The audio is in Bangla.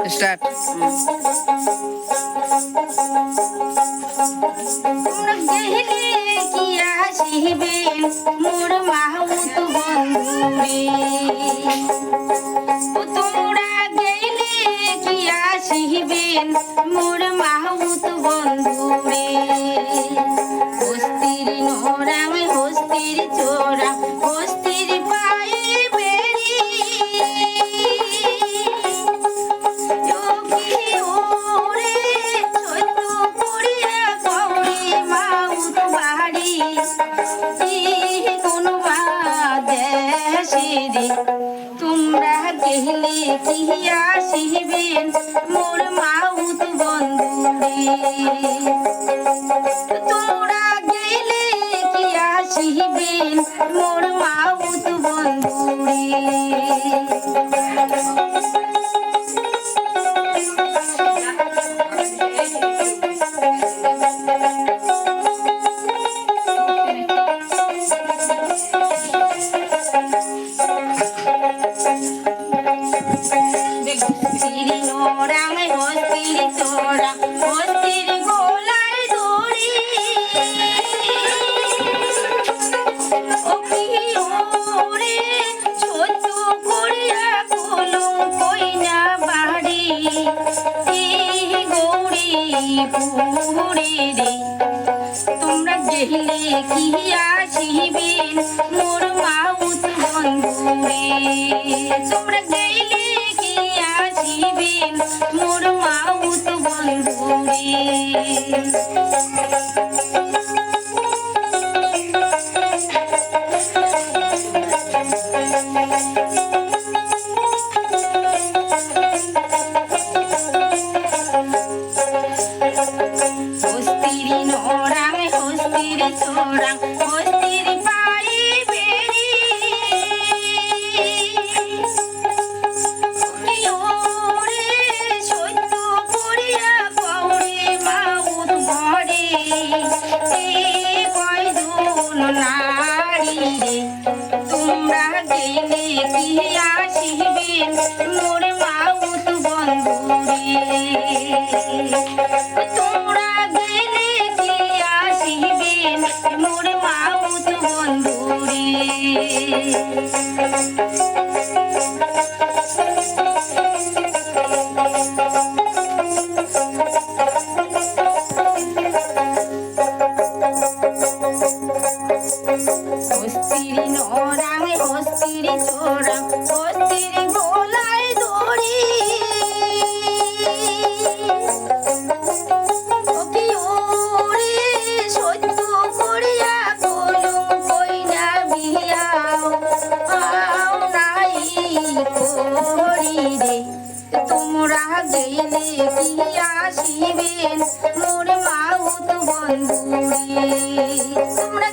স্টার্ট। মোর মাহুত বন্ধুরে তোমরা গেলে কি আসিবেন মোর মাহুত বন্ধুরে হস্তির নোরাম হস্তির চোরা হস্তির পায়ে বেরি ওরে ছোট করিয়া কৌড়ি মাহুত বাড়ি তোমরা গেলে কি আসিবেন মোর মাহুত বন্ধুরে তোমরা গেলে কি আসিবেন মোর মাহুত বন্ধুরে তোমরা গেলে কি আসিবেন মোর মাহুত বন্ধুরে তোমরা গেলে কি আসিবেন মোর মাহুত বন্ধুরে হস্তির নোরাং হস্তির চোরাং হস্তির পায়ে বেরি ওরে সত্য করিয়া কৌড়ি মাহুত ঘরে কয়জন নারী রে তোমরা গেলে কি আসিবেন মোর মাহুত বন্ধুরে তোমরা গেলে কি আসিবেন মোর মাহুত বন্ধুরে হস্তির নোরাং হস্তির চোরাং হস্তির গোলায় দড়ি সত্য করিয়া কলম কইনা বিয়াও নাই করি রে তোমরা গেলে কি আসিবেন মোর মাহুত বন্ধুরে তোমরা